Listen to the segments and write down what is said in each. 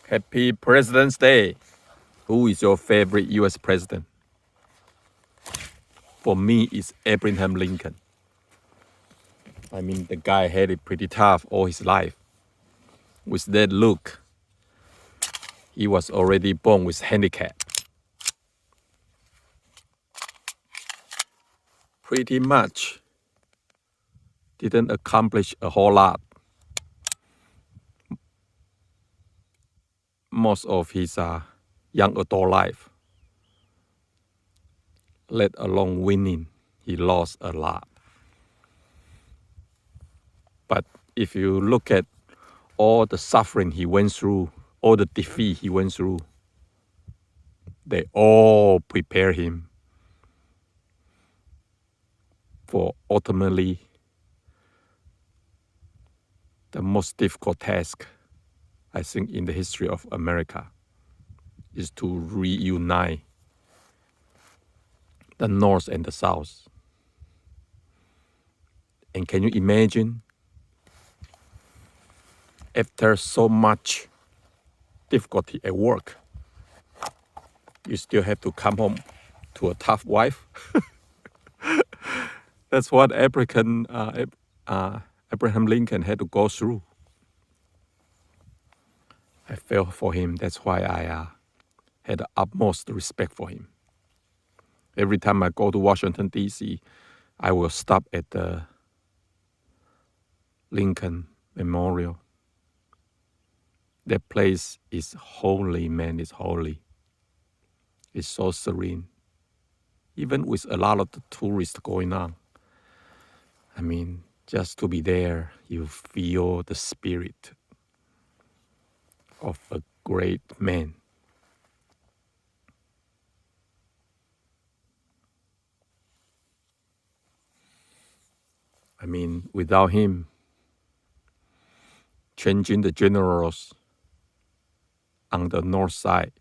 Happy President's Day. Who is your favorite U.S. president? For me, it's Abraham Lincoln. I mean, the guy had it pretty tough all his life. With that look, he was already born with handicap. Pretty much didn't accomplish a whole lot. Most of his young adult life, let alone winning, he lost a lot. But if you look at all the suffering he went through, all the defeat he went through, they all prepare him for ultimately the most difficult task, I think, in the history of America, is to reunite the North and the South. And can you imagine, after so much difficulty at work, you still have to come home to a tough wife? That's what Abraham Lincoln had to go through. I felt for him. That's why I had the utmost respect for him. Every time I go to Washington, D.C., I will stop at the Lincoln Memorial. That place is holy, man. It's holy. It's so serene. Even with a lot of the tourists going on. I mean, just to be there, you feel the spirit of a great man. I mean, without him, changing the generals on the north side,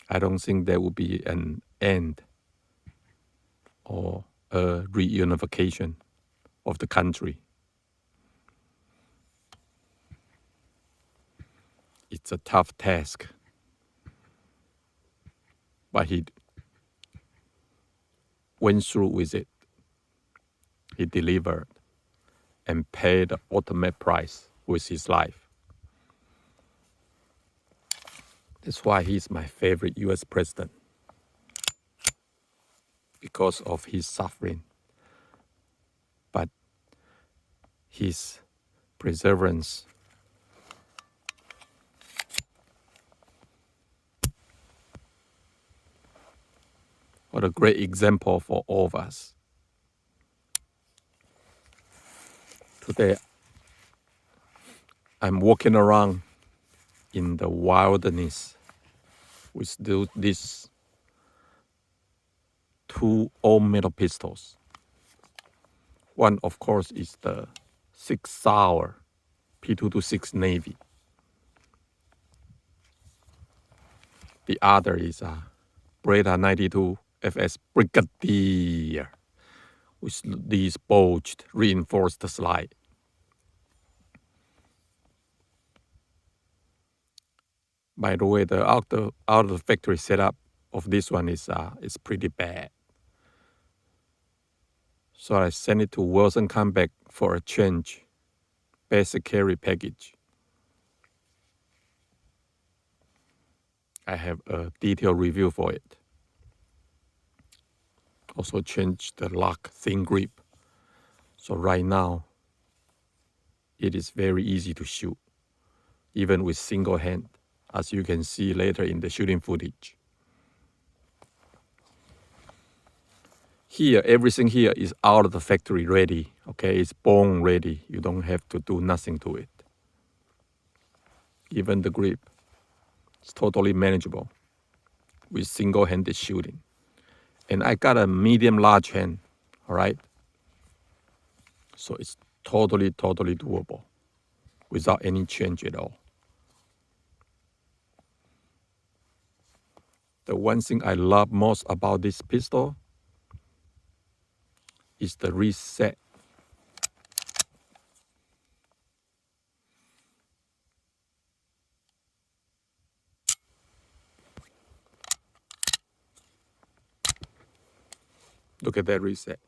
I don't think there will be an end or a reunification of the country. It's a tough task, but he went through with it. He delivered and paid the ultimate price with his life. That's why he's my favorite U.S. president, because of his suffering, but his perseverance. What a great example for all of us. Today, I'm walking around in the wilderness with these two old metal pistols. One, of course, is the Sig Sauer P226 Navy. The other is a Beretta 92 FS Brigadier with these bulged, reinforced slide. By the way, the out of the factory setup of this one is pretty bad. So I sent it to Wilson Combat for a change, basic carry package. I have a detailed review for it. Also changed the lock thin grip. So right now, it is very easy to shoot, even with single hand, as you can see later in the shooting footage. Here, everything here is out of the factory ready, okay? It's born ready. You don't have to do nothing to it. Even the grip, it's totally manageable with single-handed shooting. And I got a medium-large hand, all right? So it's totally doable without any change at all. The one thing I love most about this pistol is the reset. Look at that reset.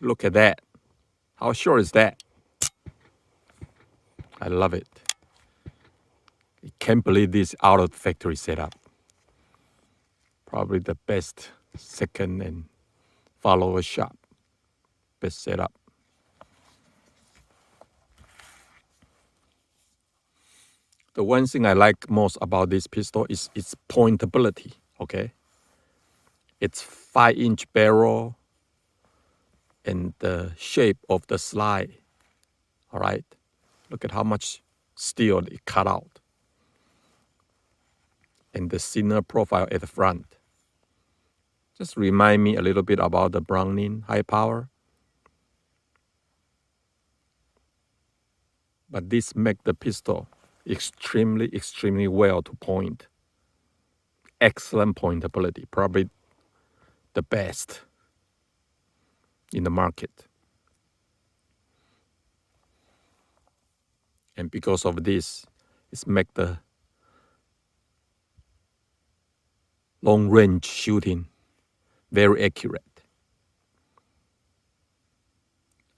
Look at that. How sure is that? I love it. I can't believe this out of factory setup. Probably the best second and follower shop. Best setup. The one thing I like most about this pistol is its pointability, okay? It's 5-inch barrel and the shape of the slide, all right? Look at how much steel it cut out. And the thinner profile at the front. Just remind me a little bit about the Browning high power. But this makes the pistol extremely well to point. Excellent pointability, probably the best in the market. And because of this, it's make the long range shooting very accurate.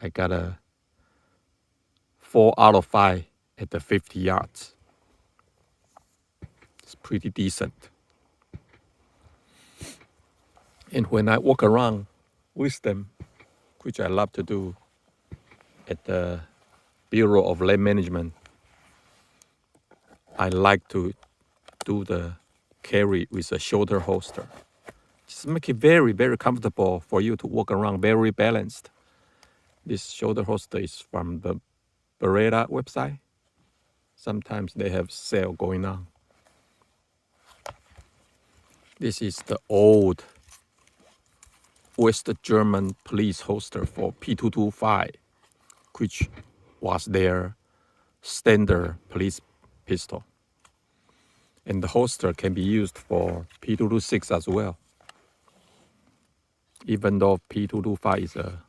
I got a 4 out of 5 at the 50 yards. It's pretty decent. And when I walk around with them, which I love to do at the Bureau of Land Management, I like to do the carry with a shoulder holster. Just make it very comfortable for you to walk around, very balanced. This shoulder holster is from the Beretta website. Sometimes they have sale going on. This is the old West German police holster for P225, which was their standard police pistol. And the holster can be used for P226 as well. Even though P225 is a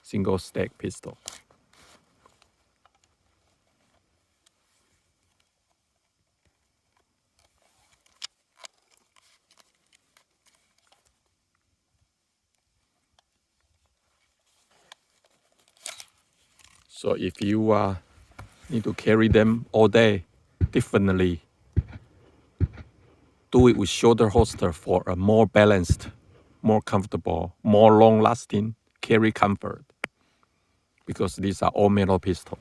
single stack pistol. So if you need to carry them all day, definitely do it with shoulder holster for a more balanced, more comfortable, more long-lasting carry comfort. Because these are all metal pistols.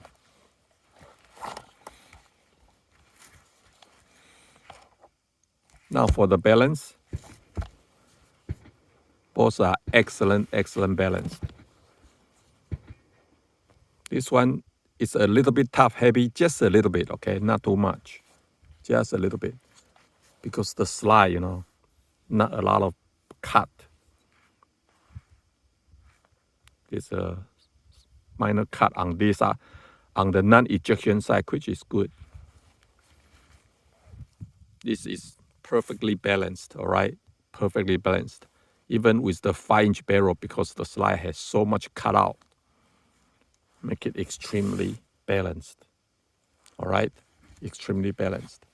Now for the balance, both are excellent balanced. This one is a little bit top heavy, just a little bit, okay? Not too much, just a little bit. Because the slide, not a lot of cut. There's a minor cut on this, on the non-ejection side, which is good. This is perfectly balanced, all right? Perfectly balanced. Even with the 5-inch barrel, because the slide has so much cut out. Make it extremely balanced, all right? Extremely balanced.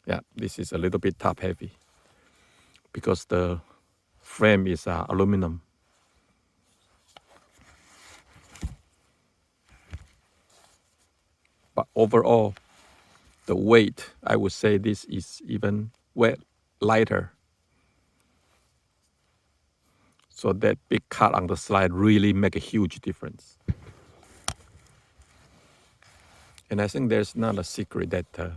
Yeah, this is a little bit top heavy because the frame is aluminum. But overall, the weight, I would say this is even lighter. So that big cut on the slide really make a huge difference. And I think there's not a secret that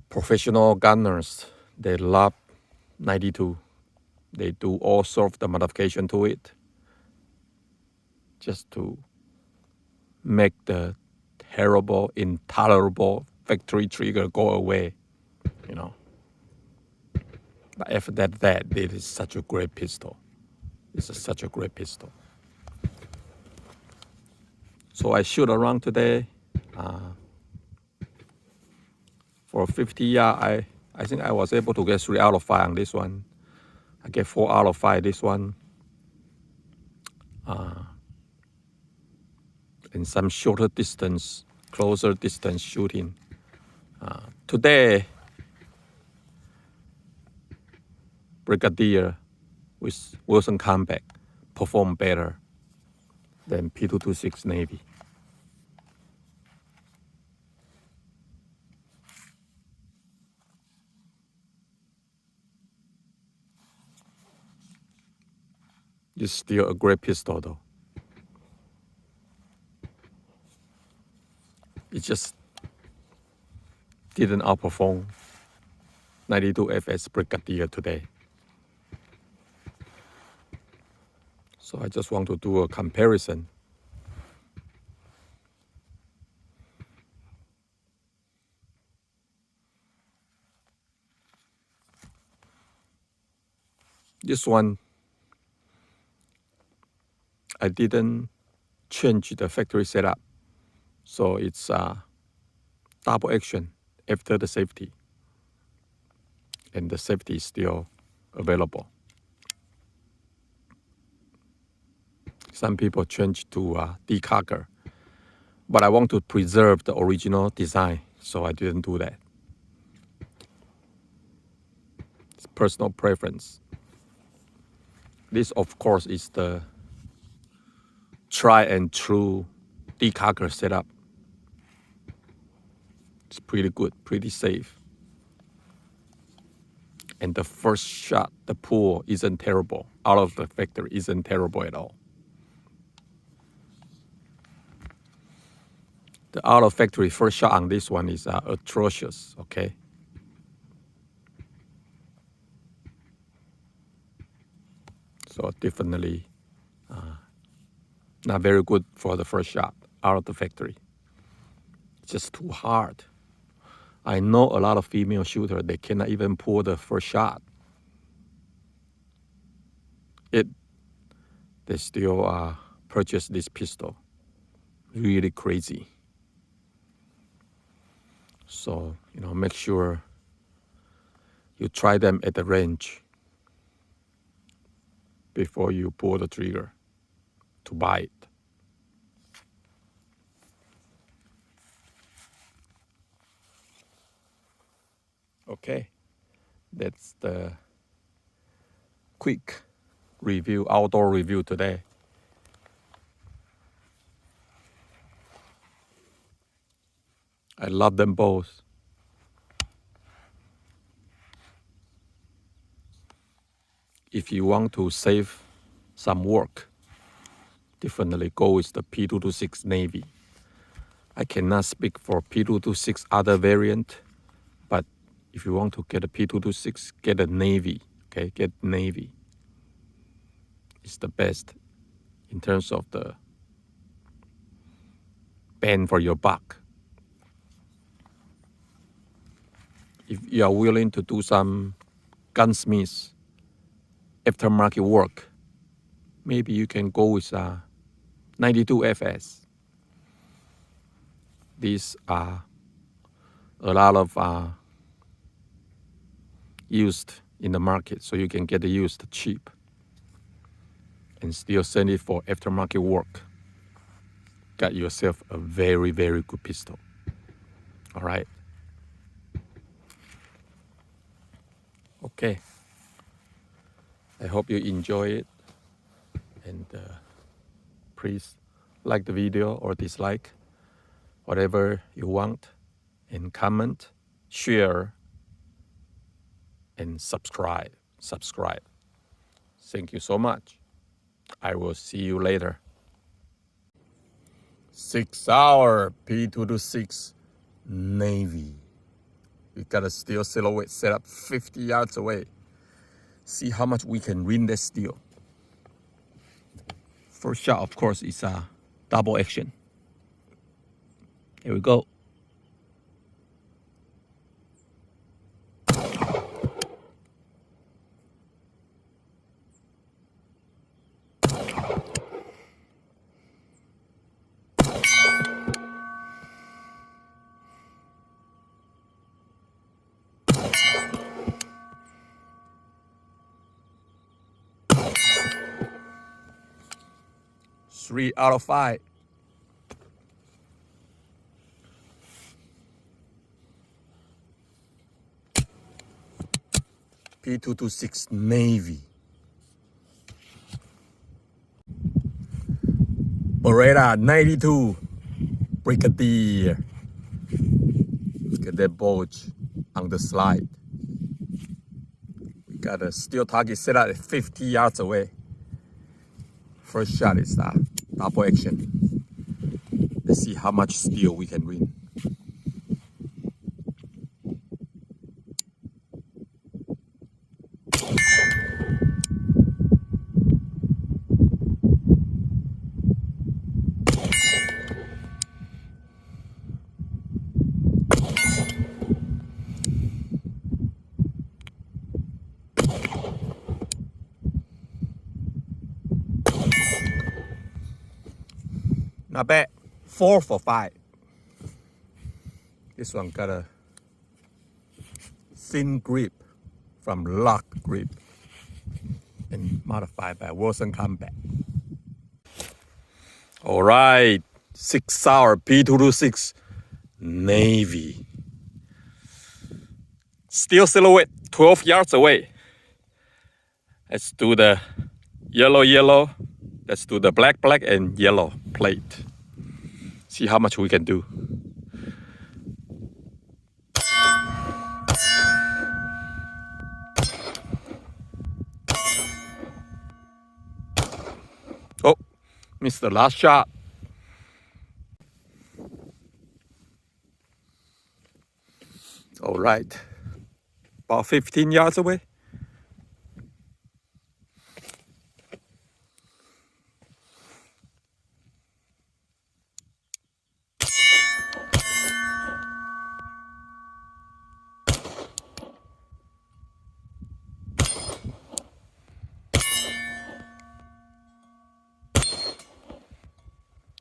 professional gunners, they love 92. They do all sorts of the modification to it just to make the terrible, intolerable factory trigger go away, But after that, it is such a great pistol. It's such a great pistol. So I shoot around today. For 50 yards, I think I was able to get 3 out of 5 on this one. I get 4 out of 5 this one. And some shorter distance, closer distance shooting. Today, Brigadier with Wilson Combat perform better than P226 Navy. It's still a great pistol though. It just didn't outperform 92 FS Brigadier today. So I just want to do a comparison. This one, I didn't change the factory setup. So it's double action after the safety. And the safety is still available. Some people change to decocker. But I want to preserve the original design, so I didn't do that. It's personal preference. This, of course, is the try and true decocker setup. It's pretty good, pretty safe. And the first shot, the pull isn't terrible. Out of the factory isn't terrible at all. The out of factory first shot on this one is atrocious, okay? So definitely not very good for the first shot out of the factory. It's just too hard. I know a lot of female shooters, they cannot even pull the first shot. They still purchase this pistol. Really crazy. So, make sure you try them at the range before you pull the trigger to buy it. Okay, that's the quick review, outdoor review today. I love them both. If you want to save some work, definitely go with the P226 Navy. I cannot speak for P226 other variant, but if you want to get a P226, get a Navy, okay? Get Navy. It's the best in terms of the bang for your buck. If you are willing to do some gunsmith aftermarket work, maybe you can go with 92 FS. These are a lot of used in the market, so you can get the used cheap and still send it for aftermarket work. Got yourself a very, very good pistol. All right. Okay. I hope you enjoy it, and please like the video or dislike, whatever you want, and comment, share, and subscribe. Thank you so much. I will see you later. 6-hour P226 Navy. We got a steel silhouette set up 50 yards away. See how much we can win this steel. First shot, of course, is double action. Here we go. Three out of 5. P226 Navy. Beretta 92 Brigadier. Look at that bulge on the slide. We got a steel target set out at 50 yards away. First shot is double action. Let's see how much steel we can win. Not bad. 4 for 5. This one got a thin grip from Lock Grip and modified by Wilson Combat. All right, 6 hour P226 Navy. Still silhouette, 12 yards away. Let's do the yellow. Let's do the black and yellow plate. See how much we can do. Oh, missed the last shot. All right, about 15 yards away.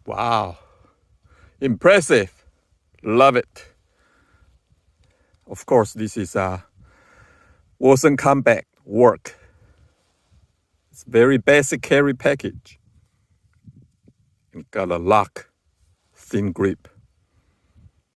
Wow, impressive, love it. Of course, this is Wilson Combat work. It's very basic carry package. And got a lock, thin grip.